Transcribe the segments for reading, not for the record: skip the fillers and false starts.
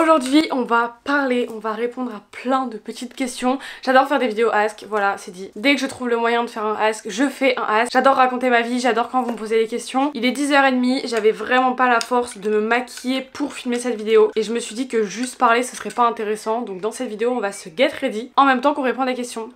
Aujourd'hui on va parler, on va répondre à plein de petites questions. J'adore faire des vidéos ask, voilà c'est dit. Dès que je trouve le moyen de faire un ask, je fais un ask. J'adore raconter ma vie, j'adore quand vous me posez des questions. Il est 10h30, j'avais vraiment pas la force de me maquiller pour filmer cette vidéo. Et je me suis dit que juste parler ce serait pas intéressant. Donc dans cette vidéo on va se get ready en même temps qu'on répond à des questions.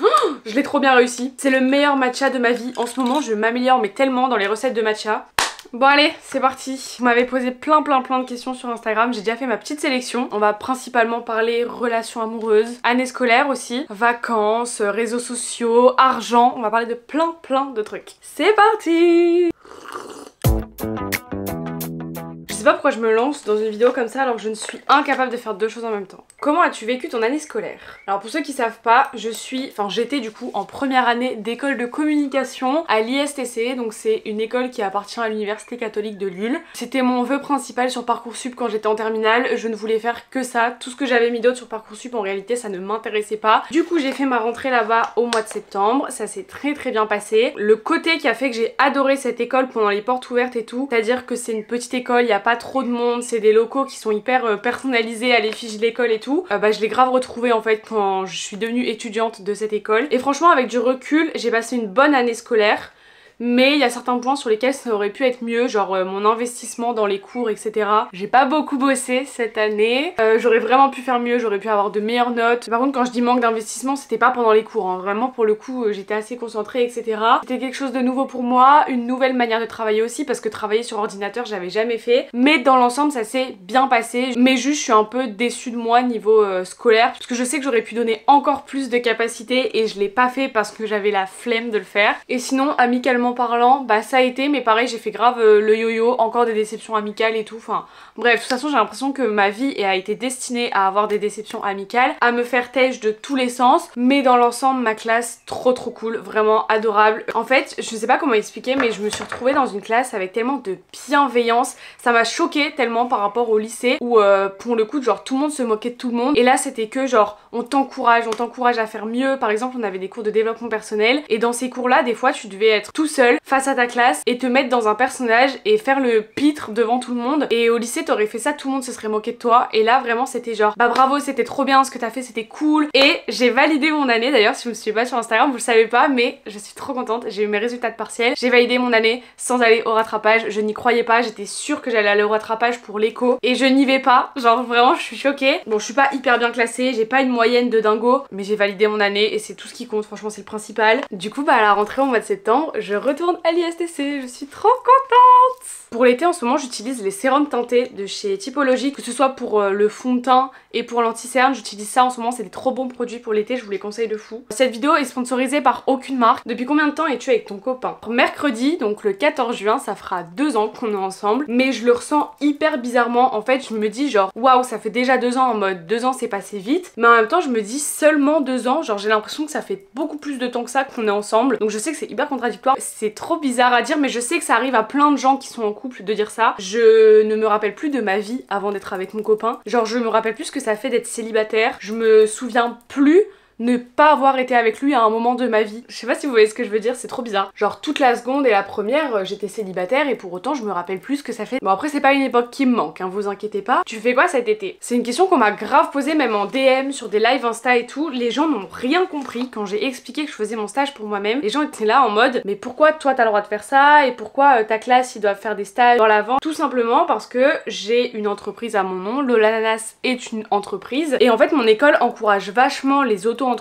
Oh, je l'ai trop bien réussi. C'est le meilleur matcha de ma vie. En ce moment je m'améliore mais tellement dans les recettes de matcha. Bon allez, c'est parti. Vous m'avez posé plein de questions sur Instagram, j'ai déjà fait ma petite sélection. On va principalement parler relations amoureuses, année scolaire aussi, vacances, réseaux sociaux, argent. On va parler de plein de trucs. C'est parti. Je sais pas pourquoi je me lance dans une vidéo comme ça alors que je ne suis incapable de faire deux choses en même temps. Comment as-tu vécu ton année scolaire? Alors pour ceux qui savent pas, j'étais du coup en première année d'école de communication à l'ISTC, donc c'est une école qui appartient à l'université catholique de Lille. C'était mon vœu principal sur Parcoursup quand j'étais en terminale, je ne voulais faire que ça. Tout ce que j'avais mis d'autre sur Parcoursup en réalité ça ne m'intéressait pas. Du coup j'ai fait ma rentrée là-bas au mois de septembre, ça s'est très bien passé. Le côté qui a fait que j'ai adoré cette école pendant les portes ouvertes et tout, c'est-à-dire que c'est une petite école, il n'y a pas trop de monde, c'est des locaux qui sont hyper personnalisés à l'effigie de l'école et tout. Je l'ai grave retrouvé en fait quand je suis devenue étudiante de cette école. Et franchement avec du recul, j'ai passé une bonne année scolaire. Mais il y a certains points sur lesquels ça aurait pu être mieux, genre mon investissement dans les cours, etc. J'ai pas beaucoup bossé cette année, j'aurais vraiment pu faire mieux, j'aurais pu avoir de meilleures notes. Par contre quand je dis manque d'investissement, c'était pas pendant les cours, hein. Vraiment pour le coup j'étais assez concentrée, etc. C'était quelque chose de nouveau pour moi, une nouvelle manière de travailler aussi, parce que travailler sur ordinateur j'avais jamais fait. Mais dans l'ensemble ça s'est bien passé, mais juste je suis un peu déçue de moi niveau scolaire, parce que je sais que j'aurais pu donner encore plus de capacité et je l'ai pas fait parce que j'avais la flemme de le faire. Et sinon amicalement parlant, bah ça a été, mais pareil j'ai fait grave le yo-yo, encore des déceptions amicales et tout, enfin bref, de toute façon j'ai l'impression que ma vie a été destinée à avoir des déceptions amicales, à me faire têche de tous les sens, mais dans l'ensemble ma classe trop cool, vraiment adorable. En fait je sais pas comment expliquer, mais je me suis retrouvée dans une classe avec tellement de bienveillance, ça m'a choquée tellement par rapport au lycée où pour le coup genre tout le monde se moquait de tout le monde, et là c'était que genre on t'encourage à faire mieux. Par exemple on avait des cours de développement personnel et dans ces cours là des fois tu devais être tout seul face à ta classe et te mettre dans un personnage et faire le pitre devant tout le monde, et au lycée t'aurais fait ça, tout le monde se serait moqué de toi, et là vraiment c'était genre bah bravo, c'était trop bien ce que t'as fait, c'était cool. Et j'ai validé mon année, d'ailleurs si vous me suivez pas sur Instagram vous le savez pas, mais je suis trop contente, j'ai eu mes résultats de partiel, j'ai validé mon année sans aller au rattrapage. Je n'y croyais pas, j'étais sûre que j'allais aller au rattrapage pour l'éco et je n'y vais pas, genre vraiment je suis choquée. Bon je suis pas hyper bien classée, j'ai pas une moyenne de dingo, mais j'ai validé mon année et c'est tout ce qui compte, franchement c'est le principal. Du coup bah à la rentrée au mois de septembre je retourne à l'ISTC, je suis trop contente. Pour l'été en ce moment j'utilise les sérums teintés de chez Typologie, que ce soit pour le fond de teint et pour l'anti-cerne, j'utilise ça en ce moment, c'est des trop bons produits pour l'été, je vous les conseille de fou. Cette vidéo est sponsorisée par aucune marque. Depuis combien de temps es-tu avec ton copain? Mercredi, donc le 14 juin, ça fera 2 ans qu'on est ensemble, mais je le ressens hyper bizarrement. En fait je me dis genre waouh, ça fait déjà 2 ans, en mode 2 ans c'est passé vite, mais en même temps je me dis seulement 2 ans, genre j'ai l'impression que ça fait beaucoup plus de temps que ça qu'on est ensemble, donc je sais que c'est hyper contradictoire, c'est trop bizarre à dire, mais je sais que ça arrive à plein de gens qui sont en couple de dire ça. Je ne me rappelle plus de ma vie avant d'être avec mon copain, genre je me rappelle plus ce que ça fait d'être célibataire, je me souviens plus ne pas avoir été avec lui à un moment de ma vie. Je sais pas si vous voyez ce que je veux dire, c'est trop bizarre. Genre toute la seconde et la première j'étais célibataire et pour autant je me rappelle plus ce que ça fait. Bon après c'est pas une époque qui me manque, hein, vous inquiétez pas. Tu fais quoi cet été? C'est une question qu'on m'a grave posée même en DM, sur des lives Insta et tout. Les gens n'ont rien compris quand j'ai expliqué que je faisais mon stage pour moi-même. Les gens étaient là en mode mais pourquoi toi t'as le droit de faire ça et pourquoi ta classe ils doivent faire des stages dans la vente? Tout simplement parce que j'ai une entreprise à mon nom, Lolananas est une entreprise, et en fait mon école encourage vachement les auto-entrepreneurs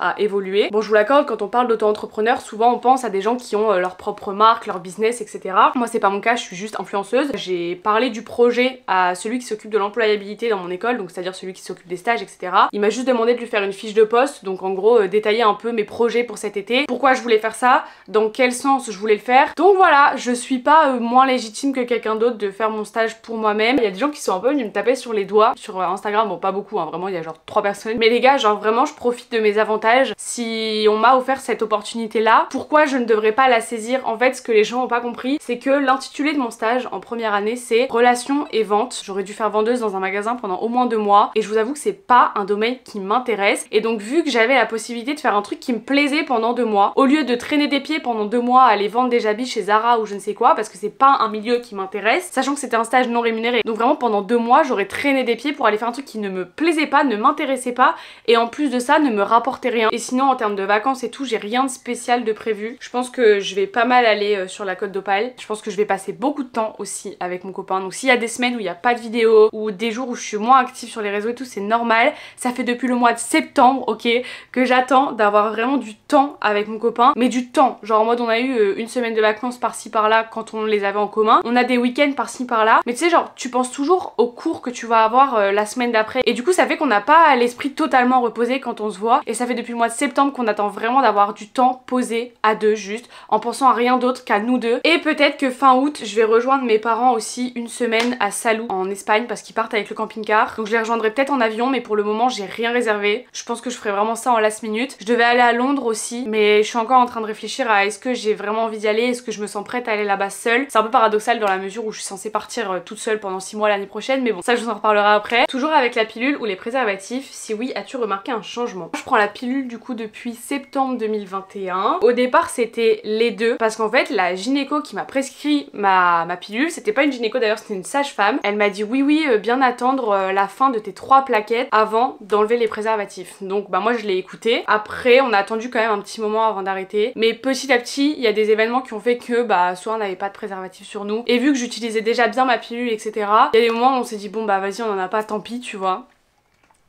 à évoluer. Bon je vous l'accorde, quand on parle d'auto-entrepreneur souvent on pense à des gens qui ont leur propre marque, leur business, etc. Moi c'est pas mon cas, je suis juste influenceuse. J'ai parlé du projet à celui qui s'occupe de l'employabilité dans mon école, donc c'est à dire celui qui s'occupe des stages, etc. Il m'a juste demandé de lui faire une fiche de poste, donc en gros détailler un peu mes projets pour cet été, pourquoi je voulais faire ça, dans quel sens je voulais le faire. Donc voilà, je suis pas moins légitime que quelqu'un d'autre de faire mon stage pour moi-même. Il y a des gens qui sont un peu venus me taper sur les doigts sur Instagram, bon pas beaucoup, hein, vraiment il y a genre 3 personnes, mais les gars genre vraiment je profite profite de mes avantages. Si on m'a offert cette opportunité là, pourquoi je ne devrais pas la saisir? En fait, ce que les gens n'ont pas compris, c'est que l'intitulé de mon stage en première année, c'est relations et ventes. J'aurais dû faire vendeuse dans un magasin pendant au moins 2 mois et je vous avoue que c'est pas un domaine qui m'intéresse. Et donc vu que j'avais la possibilité de faire un truc qui me plaisait pendant 2 mois, au lieu de traîner des pieds pendant 2 mois à aller vendre des habits chez Zara ou je ne sais quoi, parce que c'est pas un milieu qui m'intéresse, sachant que c'était un stage non rémunéré. Donc vraiment pendant 2 mois, j'aurais traîné des pieds pour aller faire un truc qui ne me plaisait pas, ne m'intéressait pas et en plus de ça ne me rapportait rien. Et sinon en termes de vacances et tout, j'ai rien de spécial de prévu. Je pense que je vais pas mal aller sur la Côte d'Opale. Je pense que je vais passer beaucoup de temps aussi avec mon copain. Donc s'il y a des semaines où il n'y a pas de vidéo ou des jours où je suis moins active sur les réseaux et tout, c'est normal. Ça fait depuis le mois de septembre, ok, que j'attends d'avoir vraiment du temps avec mon copain. Mais du temps, genre en mode on a eu une semaine de vacances par-ci par-là quand on les avait en commun. On a des week-ends par-ci par-là. Mais tu sais genre tu penses toujours aux cours que tu vas avoir la semaine d'après. Et du coup ça fait qu'on n'a pas l'esprit totalement reposé quand on se voit. Et ça fait depuis le mois de septembre qu'on attend vraiment d'avoir du temps posé à deux juste, en pensant à rien d'autre qu'à nous deux. Et peut-être que fin août je vais rejoindre mes parents aussi une semaine à Salou en Espagne parce qu'ils partent avec le camping-car. Donc je les rejoindrai peut-être en avion mais pour le moment j'ai rien réservé. Je pense que je ferai vraiment ça en last minute. Je devais aller à Londres aussi mais je suis encore en train de réfléchir à est-ce que j'ai vraiment envie d'y aller, est-ce que je me sens prête à aller là-bas seule. C'est un peu paradoxal dans la mesure où je suis censée partir toute seule pendant 6 mois l'année prochaine mais bon ça je vous en reparlerai après. Toujours avec la pilule ou les préservatifs, si oui as-tu remarqué un changement? Je prends la pilule du coup depuis septembre 2021. Au départ c'était les deux parce qu'en fait la gynéco qui m'a prescrit ma pilule, c'était pas une gynéco d'ailleurs, c'était une sage-femme. Elle m'a dit oui bien attendre la fin de tes 3 plaquettes avant d'enlever les préservatifs. Donc bah moi je l'ai écouté. Après on a attendu quand même un petit moment avant d'arrêter. Mais petit à petit il y a des événements qui ont fait que bah soit on n'avait pas de préservatif sur nous. Et vu que j'utilisais déjà bien ma pilule etc. Il y a des moments où on s'est dit bon bah vas-y on en a pas, tant pis tu vois.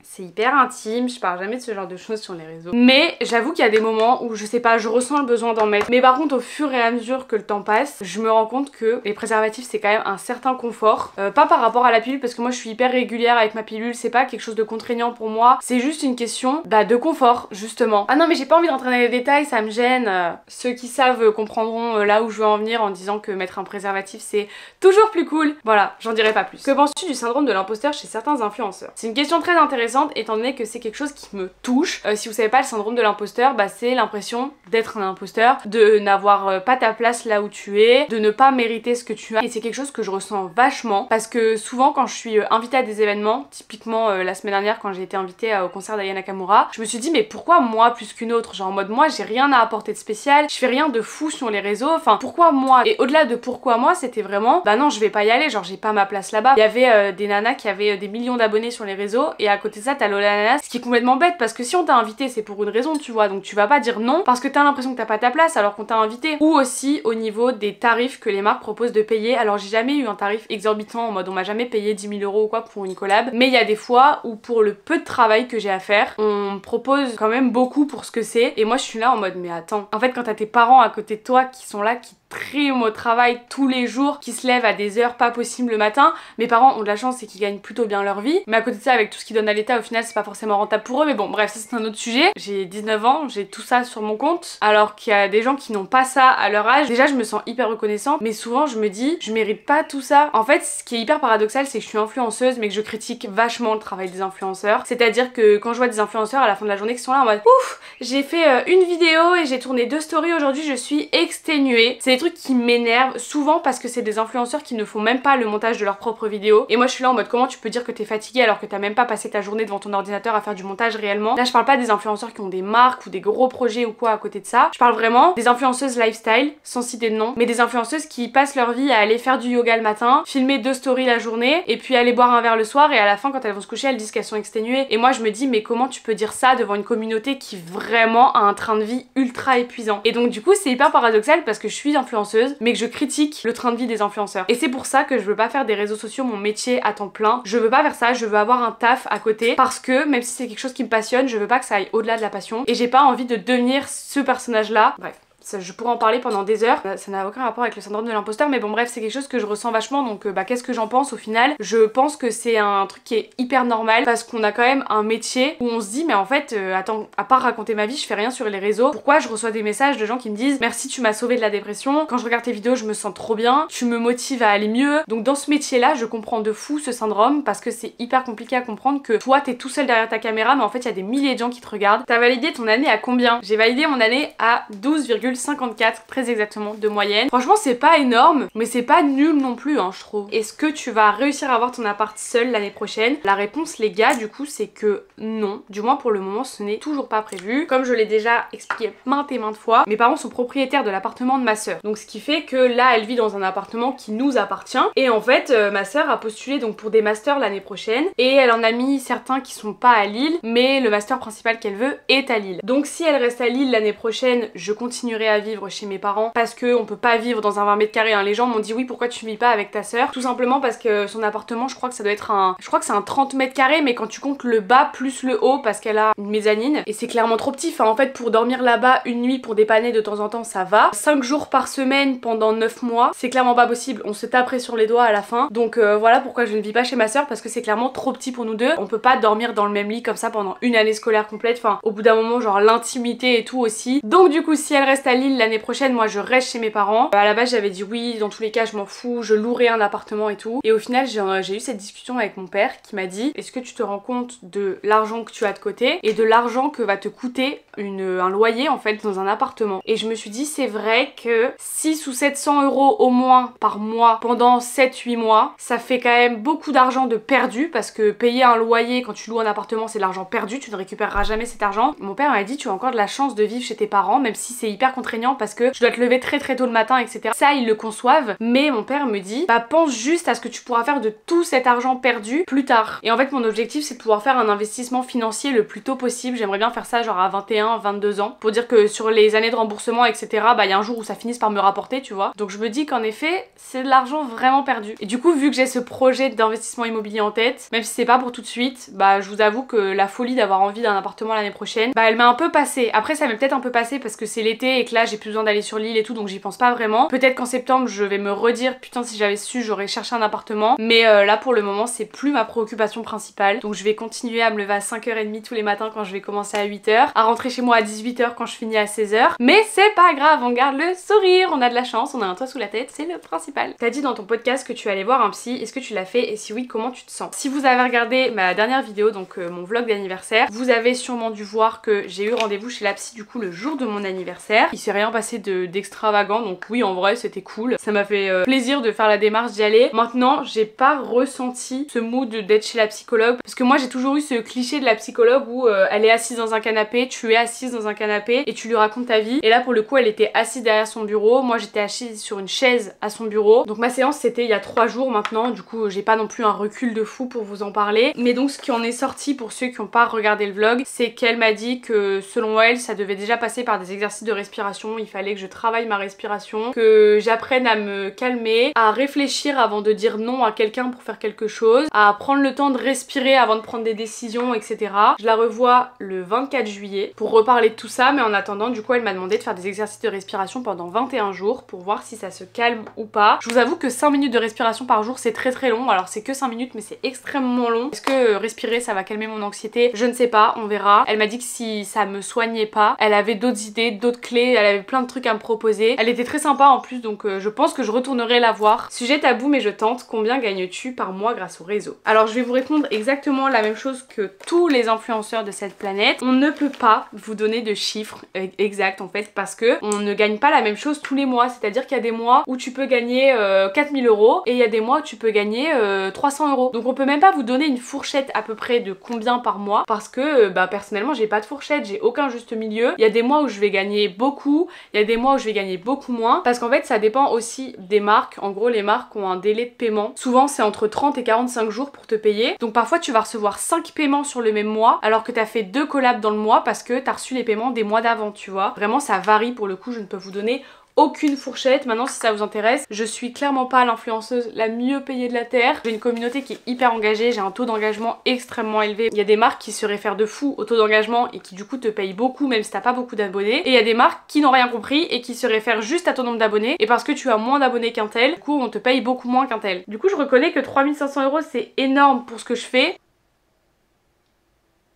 C'est hyper intime, je parle jamais de ce genre de choses sur les réseaux. Mais j'avoue qu'il y a des moments où je sais pas, je ressens le besoin d'en mettre. Mais par contre au fur et à mesure que le temps passe, je me rends compte que les préservatifs c'est quand même un certain confort. Pas par rapport à la pilule parce que moi je suis hyper régulière avec ma pilule, c'est pas quelque chose de contraignant pour moi. C'est juste une question de confort justement. Ah non mais j'ai pas envie d'entrer dans les détails, ça me gêne. Ceux qui savent comprendront là où je veux en venir en disant que mettre un préservatif c'est toujours plus cool. Voilà, j'en dirai pas plus. Que penses-tu du syndrome de l'imposteur chez certains influenceurs? C'est une question très intéressante étant donné que c'est quelque chose qui me touche. Si vous savez pas, le syndrome de l'imposteur, bah c'est l'impression d'être un imposteur, de n'avoir pas ta place là où tu es, de ne pas mériter ce que tu as. Et c'est quelque chose que je ressens vachement parce que souvent quand je suis invitée à des événements, typiquement la semaine dernière quand j'ai été invitée au concert d'Aya Nakamura, je me suis dit mais pourquoi moi plus qu'une autre? Genre en mode moi j'ai rien à apporter de spécial, je fais rien de fou sur les réseaux, enfin pourquoi moi? Et au-delà de pourquoi moi, c'était vraiment bah non je vais pas y aller, genre j'ai pas ma place là-bas. Il y avait des nanas qui avaient des millions d'abonnés sur les réseaux et à côté de ça t'as Lola Nanas, ce qui est complètement bête parce que si on t'a invité c'est pour une raison tu vois, donc tu vas pas dire non parce que t'as l'impression que t'as pas ta place alors qu'on t'a invité. Ou aussi au niveau des tarifs que les marques proposent de payer. Alors j'ai jamais eu un tarif exorbitant en mode on m'a jamais payé 10 000 € ou quoi pour une collab, mais il y a des fois où pour le peu de travail que j'ai à faire on me propose quand même beaucoup pour ce que c'est et moi je suis là en mode mais attends, en fait quand t'as tes parents à côté de toi qui sont là, qui triment au travail tous les jours, qui se lèvent à des heures pas possibles le matin. Mes parents ont de la chance, c'est qu'ils gagnent plutôt bien leur vie, mais à côté de ça avec tout ce qu'ils donnent à l'État au final c'est pas forcément rentable pour eux, mais bon bref ça c'est un autre sujet. J'ai 19 ans, j'ai tout ça sur mon compte alors qu'il y a des gens qui n'ont pas ça à leur âge. Déjà je me sens hyper reconnaissante mais souvent je me dis je mérite pas tout ça. En fait ce qui est hyper paradoxal c'est que je suis influenceuse mais que je critique vachement le travail des influenceurs, c'est à dire que quand je vois des influenceurs à la fin de la journée qui sont là en mode ouf j'ai fait une vidéo et j'ai tourné 2 stories aujourd'hui, je suis exténuée, c'est des trucs qui m'énervent souvent parce que c'est des influenceurs qui ne font même pas le montage de leurs propres vidéos et moi je suis là en mode comment tu peux dire que t'es fatiguée alors que t'as même pas passé ta journée devant ton ordinateur à faire du montage réellement. Là je parle pas des influenceurs qui ont des marques ou des gros projets ou quoi à côté de ça, je parle vraiment des influenceuses lifestyle sans citer de nom, mais des influenceuses qui passent leur vie à aller faire du yoga le matin, filmer 2 stories la journée et puis aller boire un verre le soir et à la fin quand elles vont se coucher elles disent qu'elles sont exténuées. Et moi je me dis mais comment tu peux dire ça devant une communauté qui vraiment a un train de vie ultra épuisant? Et donc du coup c'est hyper paradoxal parce que je suis influenceuse mais que je critique le train de vie des influenceurs. Et c'est pour ça que je veux pas faire des réseaux sociaux mon métier à temps plein. Je veux pas faire ça, je veux avoir un taf à côté parce que même si c'est quelque chose qui me passionne, je veux pas que ça aille au-delà de la passion et j'ai pas envie de devenir ce personnage là. Bref. je pourrais en parler pendant des heures, ça n'a aucun rapport avec le syndrome de l'imposteur, mais bon bref, c'est quelque chose que je ressens vachement, donc qu'est-ce que j'en pense au final? Je pense que c'est un truc qui est hyper normal, parce qu'on a quand même un métier où on se dit mais en fait, attends, à part raconter ma vie, je fais rien sur les réseaux, pourquoi je reçois des messages de gens qui me disent merci, tu m'as sauvé de la dépression, quand je regarde tes vidéos je me sens trop bien, tu me motives à aller mieux. Donc dans ce métier là je comprends de fou ce syndrome, parce que c'est hyper compliqué à comprendre que toi t'es tout seul derrière ta caméra, mais en fait il y a des milliers de gens qui te regardent. T'as validé ton année à combien? J'ai validé mon année à 12,54 très exactement de moyenne. Franchement c'est pas énorme, mais c'est pas nul non plus hein, je trouve. Est-ce que tu vas réussir à avoir ton appart seul l'année prochaine? La réponse les gars du coup c'est que non, du moins pour le moment ce n'est toujours pas prévu. Comme je l'ai déjà expliqué maintes et maintes fois, mes parents sont propriétaires de l'appartement de ma soeur, donc ce qui fait que là elle vit dans un appartement qui nous appartient, et en fait ma soeur a postulé donc pour des masters l'année prochaine, et elle en a mis certains qui sont pas à Lille, mais le master principal qu'elle veut est à Lille. Donc si elle reste à Lille l'année prochaine, je continuerai à vivre chez mes parents, parce que on peut pas vivre dans un 20 mètres carrés hein. Les gens m'ont dit oui pourquoi tu vis pas avec ta soeur, tout simplement parce que son appartement je crois que ça doit être je crois que c'est un 30 mètres carrés, mais quand tu comptes le bas plus le haut, parce qu'elle a une mezzanine, et c'est clairement trop petit, enfin en fait pour dormir là-bas une nuit pour dépanner de temps en temps ça va, 5 jours par semaine pendant 9 mois c'est clairement pas possible, on se taperait sur les doigts à la fin. Donc voilà pourquoi je ne vis pas chez ma soeur, parce que c'est clairement trop petit pour nous deux, on peut pas dormir dans le même lit comme ça pendant une année scolaire complète, enfin au bout d'un moment genre l'intimité et tout aussi. Donc du coup si elle reste à Lille l'année prochaine, moi je reste chez mes parents. À la base j'avais dit oui, dans tous les cas je m'en fous, je louerai un appartement et tout, et au final j'ai eu cette discussion avec mon père qui m'a dit est-ce que tu te rends compte de l'argent que tu as de côté et de l'argent que va te coûter un loyer en fait dans un appartement? Et je me suis dit c'est vrai que 600 ou 700 € au moins par mois pendant 7-8 mois, ça fait quand même beaucoup d'argent de perdu, parce que payer un loyer quand tu loues un appartement c'est de l'argent perdu, tu ne récupéreras jamais cet argent. Mon père m'a dit tu as encore de la chance de vivre chez tes parents, même si c'est hyper contraignant parce que tu dois te lever très très tôt le matin etc. Ça ils le conçoivent, mais mon père me dit bah pense juste à ce que tu pourras faire de tout cet argent perdu plus tard. Et en fait mon objectif c'est de pouvoir faire un investissement financier le plus tôt possible, j'aimerais bien faire ça genre à 21-22 ans, pour dire que sur les années de remboursement etc bah il y a un jour où ça finisse par me rapporter tu vois. Donc je me dis qu'en effet c'est de l'argent vraiment perdu. Et du coup vu que j'ai ce projet d'investissement immobilier en tête, même si c'est pas pour tout de suite, bah je vous avoue que la folie d'avoir envie d'un appartement l'année prochaine, bah elle m'a un peu passé. Après ça m'est peut-être un peu passé parce que c'est l'été et que là j'ai plus besoin d'aller sur l'île et tout, donc j'y pense pas vraiment. Peut-être qu'en septembre je vais me redire putain si j'avais su j'aurais cherché un appartement, mais là pour le moment c'est plus ma préoccupation principale. Donc je vais continuer à me lever à 5h30 tous les matins quand je vais commencer à 8h, à rentrer chez moi à 18h quand je finis à 16h, mais c'est pas grave, on garde le sourire, on a de la chance, on a un toit sous la tête, c'est le principal. T'as dit dans ton podcast que tu allais voir un psy, est-ce que tu l'as fait et si oui comment tu te sens? Si vous avez regardé ma dernière vidéo, donc mon vlog d'anniversaire, vous avez sûrement dû voir que j'ai eu rendez-vous chez la psy du coup le jour de mon anniversaire. Il s'est rien passé d'extravagant, donc oui en vrai c'était cool, ça m'a fait plaisir de faire la démarche d'y aller. Maintenant j'ai pas ressenti ce mood d'être chez la psychologue, parce que moi j'ai toujours eu ce cliché de la psychologue où elle est assise dans un canapé, tu es assise dans un canapé et tu lui racontes ta vie, et là pour le coup elle était assise derrière son bureau, moi j'étais assise sur une chaise à son bureau. Donc ma séance c'était il y a 3 jours maintenant, du coup j'ai pas non plus un recul de fou pour vous en parler, mais donc ce qui en est sorti pour ceux qui n'ont pas regardé le vlog, c'est qu'elle m'a dit que selon elle ça devait déjà passer par des exercices de respiration, il fallait que je travaille ma respiration, que j'apprenne à me calmer, à réfléchir avant de dire non à quelqu'un pour faire quelque chose, à prendre le temps de respirer avant de prendre des décisions etc. Je la revois le 24 juillet pour reparler de tout ça, mais en attendant du coup elle m'a demandé de faire des exercices de respiration pendant 21 jours pour voir si ça se calme ou pas. Je vous avoue que 5 minutes de respiration par jour c'est très long, alors c'est que 5 minutes mais c'est extrêmement long. Est-ce que respirer ça va calmer mon anxiété? Je ne sais pas, on verra. Elle m'a dit que si ça me soignait pas, elle avait d'autres idées, d'autres clés, elle avait plein de trucs à me proposer. Elle était très sympa en plus, donc je pense que je retournerai la voir. Sujet tabou mais je tente, combien gagnes-tu par mois grâce au réseau? Alors je vais vous répondre exactement la même chose que tous les influenceurs de cette planète. On ne peut pas vous donner de chiffres exacts en fait, parce que on ne gagne pas la même chose tous les mois. C'est-à-dire qu'il y a des mois où tu peux gagner 4000 € et il y a des mois où tu peux gagner 300 €. Donc on peut même pas vous donner une fourchette à peu près de combien par mois, parce que bah personnellement j'ai pas de fourchette, j'ai aucun juste milieu. Il y a des mois où je vais gagner beaucoup, il y a des mois où je vais gagner beaucoup moins, parce qu'en fait ça dépend aussi des marques. En gros les marques ont un délai de paiement, souvent c'est entre 30 et 45 jours pour te payer, donc parfois tu vas recevoir 5 paiements sur le même mois alors que t'as fait 2 collabs dans le mois parce que t'as reçu les paiements des mois d'avant, tu vois. Vraiment ça varie, pour le coup je ne peux vous donner aucune fourchette. Maintenant si ça vous intéresse, je suis clairement pas l'influenceuse la mieux payée de la terre. J'ai une communauté qui est hyper engagée, j'ai un taux d'engagement extrêmement élevé. Il y a des marques qui se réfèrent de fou au taux d'engagement et qui du coup te payent beaucoup même si t'as pas beaucoup d'abonnés. Et il y a des marques qui n'ont rien compris et qui se réfèrent juste à ton nombre d'abonnés. Et parce que tu as moins d'abonnés qu'un tel, du coup on te paye beaucoup moins qu'un tel. Du coup je reconnais que 3500 € c'est énorme pour ce que je fais.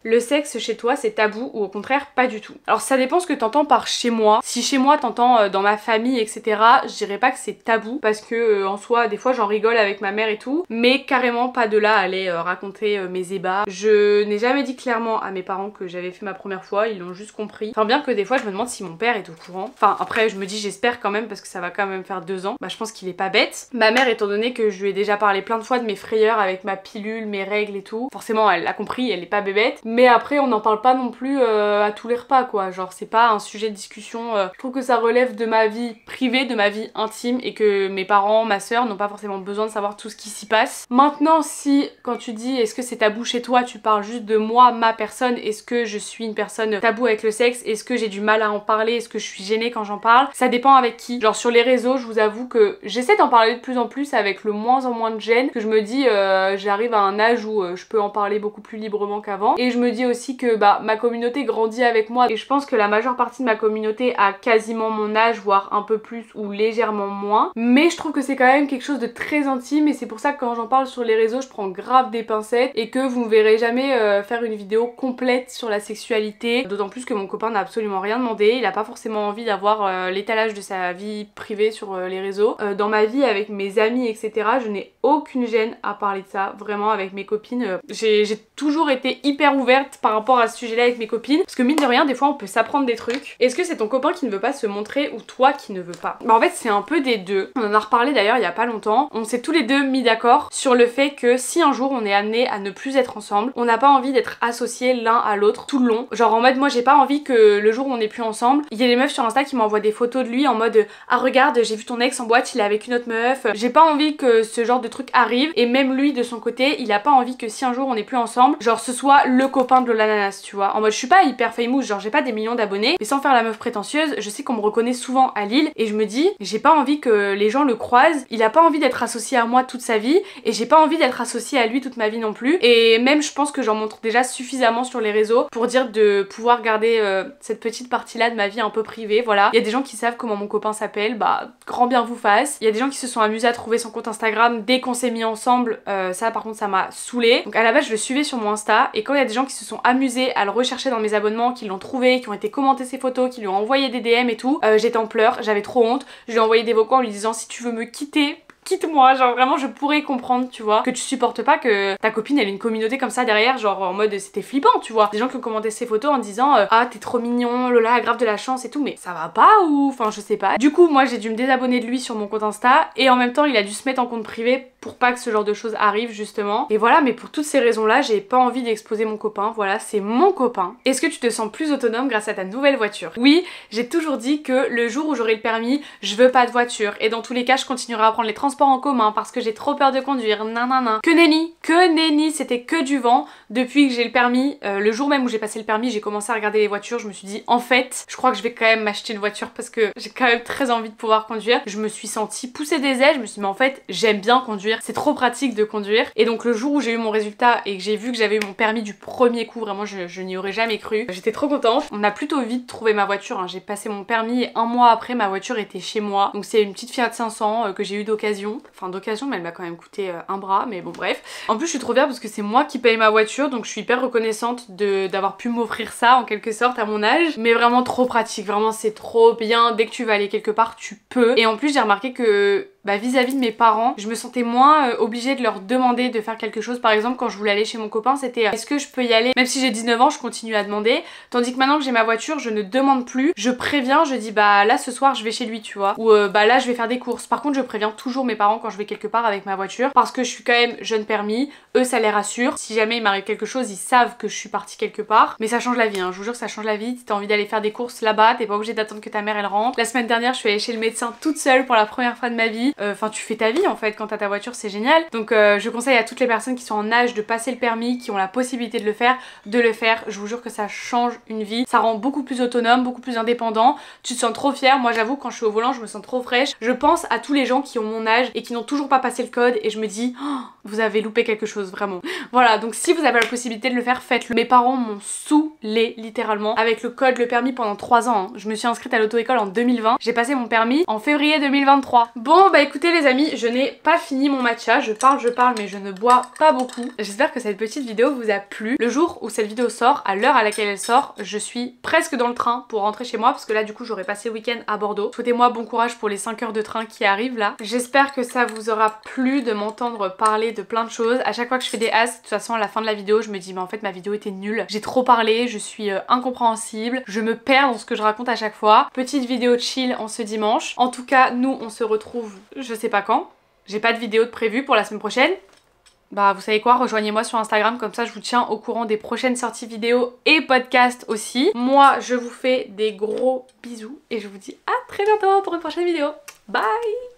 Le sexe chez toi c'est tabou ou au contraire pas du tout? Alors ça dépend ce que t'entends par chez moi. Si chez moi t'entends dans ma famille etc, je dirais pas que c'est tabou parce que en soi des fois j'en rigole avec ma mère et tout, mais carrément pas de là à aller raconter mes ébats. Je n'ai jamais dit clairement à mes parents que j'avais fait ma première fois, ils l'ont juste compris. Enfin bien que des fois je me demande si mon père est au courant. Enfin après je me dis j'espère quand même parce que ça va quand même faire 2 ans. Bah je pense qu'il est pas bête. Ma mère étant donné que je lui ai déjà parlé plein de fois de mes frayeurs avec ma pilule, mes règles et tout, forcément elle l'a compris, elle est pas bébête. Mais après on n'en parle pas non plus à tous les repas quoi, genre c'est pas un sujet de discussion. Je trouve que ça relève de ma vie privée, de ma vie intime et que mes parents, ma soeur n'ont pas forcément besoin de savoir tout ce qui s'y passe. Maintenant si quand tu dis est-ce que c'est tabou chez toi, tu parles juste de moi, ma personne, est-ce que je suis une personne tabou avec le sexe, est-ce que j'ai du mal à en parler, est-ce que je suis gênée quand j'en parle, ça dépend avec qui. Genre sur les réseaux je vous avoue que j'essaie d'en parler de plus en plus avec le moins en moins de gêne, que je me dis j'arrive à un âge où je peux en parler beaucoup plus librement qu'avant et je me dis aussi que bah ma communauté grandit avec moi et je pense que la majeure partie de ma communauté a quasiment mon âge voire un peu plus ou légèrement moins, mais je trouve que c'est quand même quelque chose de très intime et c'est pour ça que quand j'en parle sur les réseaux je prends grave des pincettes et que vous ne verrez jamais faire une vidéo complète sur la sexualité, d'autant plus que mon copain n'a absolument rien demandé, il a pas forcément envie d'avoir l'étalage de sa vie privée sur les réseaux. Dans ma vie avec mes amis etc je n'ai aucune gêne à parler de ça, vraiment avec mes copines j'ai toujours été hyper ouverte par rapport à ce sujet là avec mes copines parce que mine de rien des fois on peut s'apprendre des trucs. Est-ce que c'est ton copain qui ne veut pas se montrer ou toi qui ne veux pas? Bah en fait c'est un peu des deux, on en a reparlé d'ailleurs il y a pas longtemps, on s'est tous les deux mis d'accord sur le fait que si un jour on est amené à ne plus être ensemble, on n'a pas envie d'être associés l'un à l'autre tout le long, genre en mode moi j'ai pas envie que le jour où on n'est plus ensemble, il y a des meufs sur Insta qui m'envoient des photos de lui en mode ah regarde j'ai vu ton ex en boîte il est avec une autre meuf, j'ai pas envie que ce genre de truc arrive et même lui de son côté il a pas envie que si un jour on n'est plus ensemble, genre ce soit le copain de l'ananas tu vois, en mode je suis pas hyper famous, genre j'ai pas des millions d'abonnés mais sans faire la meuf prétentieuse, je sais qu'on me reconnaît souvent à Lille et je me dis j'ai pas envie que les gens le croisent, il a pas envie d'être associé à moi toute sa vie et j'ai pas envie d'être associée à lui toute ma vie non plus et même je pense que j'en montre déjà suffisamment sur les réseaux pour dire de pouvoir garder cette petite partie là de ma vie un peu privée, voilà. Il y a des gens qui savent comment mon copain s'appelle, bah grand bien vous fasse. Il y a des gens qui se sont amusés à trouver son compte Instagram dès qu'on s'est mis ensemble, ça par contre ça m'a saoulée. Donc à la base je le suivais sur mon Insta et quand il y a des gens qui se sont amusés à le rechercher dans mes abonnements, qui l'ont trouvé, qui ont été commenter ses photos, qui lui ont envoyé des DM et tout, j'étais en pleurs, j'avais trop honte, je lui ai envoyé des vocaux en lui disant si tu veux me quitter, quitte-moi, genre vraiment je pourrais comprendre tu vois que tu supportes pas que ta copine elle ait une communauté comme ça derrière, genre en mode c'était flippant tu vois, des gens qui ont commenté ses photos en disant ah t'es trop mignon, Lola grave de la chance et tout, mais ça va pas ou enfin je sais pas. Du coup moi j'ai dû me désabonner de lui sur mon compte Insta et en même temps il a dû se mettre en compte privé pour pas que ce genre de choses arrive justement et voilà, mais pour toutes ces raisons là j'ai pas envie d'exposer mon copain, voilà c'est mon copain. Est-ce que tu te sens plus autonome grâce à ta nouvelle voiture? Oui, j'ai toujours dit que le jour où j'aurai le permis je veux pas de voiture et dans tous les cas je continuerai à prendre les transports en commun parce que j'ai trop peur de conduire, nanana. Que nenni, c'était que du vent. Depuis que j'ai le permis, le jour même où j'ai passé le permis, j'ai commencé à regarder les voitures, je me suis dit en fait, je crois que je vais quand même m'acheter une voiture parce que j'ai quand même très envie de pouvoir conduire. Je me suis sentie pousser des ailes, je me suis dit mais en fait, j'aime bien conduire, c'est trop pratique de conduire. Et donc le jour où j'ai eu mon résultat et que j'ai vu que j'avais eu mon permis du premier coup, vraiment je n'y aurais jamais cru, j'étais trop contente. On a plutôt vite trouvé ma voiture, hein. J'ai passé mon permis et 1 mois après ma voiture était chez moi. Donc c'est une petite Fiat 500 que j'ai eu d'occasion, enfin d'occasion mais elle m'a quand même coûté un bras, mais bon bref. En plus je suis trop fière parce que c'est moi qui paye ma voiture, donc je suis hyper reconnaissante d'avoir pu m'offrir ça en quelque sorte à mon âge, mais vraiment trop pratique, vraiment c'est trop bien, dès que tu vas aller quelque part tu peux. Et en plus j'ai remarqué que vis-à-vis de mes parents, je me sentais moins obligée de leur demander de faire quelque chose. Par exemple quand je voulais aller chez mon copain c'était est-ce que je peux y aller, même si j'ai 19 ans je continue à demander, tandis que maintenant que j'ai ma voiture je ne demande plus, je préviens, je dis bah là ce soir je vais chez lui tu vois, ou bah là je vais faire des courses. Par contre je préviens toujours mes parents quand je vais quelque part avec ma voiture parce que je suis quand même jeune permis, eux ça les rassure, si jamais il m'arrive quelque chose ils savent que je suis partie quelque part. Mais ça change la vie, hein. Je vous jure que ça change la vie. Si t'as envie d'aller faire des courses là-bas, t'es pas obligé d'attendre que ta mère elle rentre. La semaine dernière je suis allée chez le médecin toute seule pour la première fois de ma vie, Enfin tu fais ta vie en fait quand t'as ta voiture, c'est génial. Donc je conseille à toutes les personnes qui sont en âge de passer le permis, qui ont la possibilité de le faire, je vous jure que ça change une vie, ça rend beaucoup plus autonome, beaucoup plus indépendant, tu te sens trop fière. Moi j'avoue quand je suis au volant je me sens trop fraîche, je pense à tous les gens qui ont mon âge et qui n'ont toujours pas passé le code et je me dis oh, vous avez loupé quelque chose vraiment. Voilà, donc si vous avez la possibilité de le faire, faites-le. Mes parents m'ont saoulé littéralement avec le code, le permis pendant 3 ans. Je me suis inscrite à l'auto-école en 2020, j'ai passé mon permis en février 2023. Bon bah écoutez les amis, je n'ai pas fini mon matcha, je parle mais je ne bois pas beaucoup. J'espère que cette petite vidéo vous a plu. Le jour où cette vidéo sort, à l'heure à laquelle elle sort, je suis presque dans le train pour rentrer chez moi parce que là du coup j'aurais passé le week-end à Bordeaux. Souhaitez-moi bon courage pour les 5 heures de train qui arrivent là. J'espère que ça vous aura plu de m'entendre parler de plein de choses. À chaque fois que je fais des as, de toute façon à la fin de la vidéo je me dis mais en fait ma vidéo était nulle. J'ai trop parlé, je suis incompréhensible, je me perds dans ce que je raconte à chaque fois. Petite vidéo chill en ce dimanche. En tout cas nous on se retrouve je sais pas quand. J'ai pas de vidéo de prévue pour la semaine prochaine. Bah vous savez quoi, rejoignez-moi sur Instagram, comme ça je vous tiens au courant des prochaines sorties vidéo et podcasts aussi. Moi je vous fais des gros bisous et je vous dis à très bientôt pour une prochaine vidéo. Bye!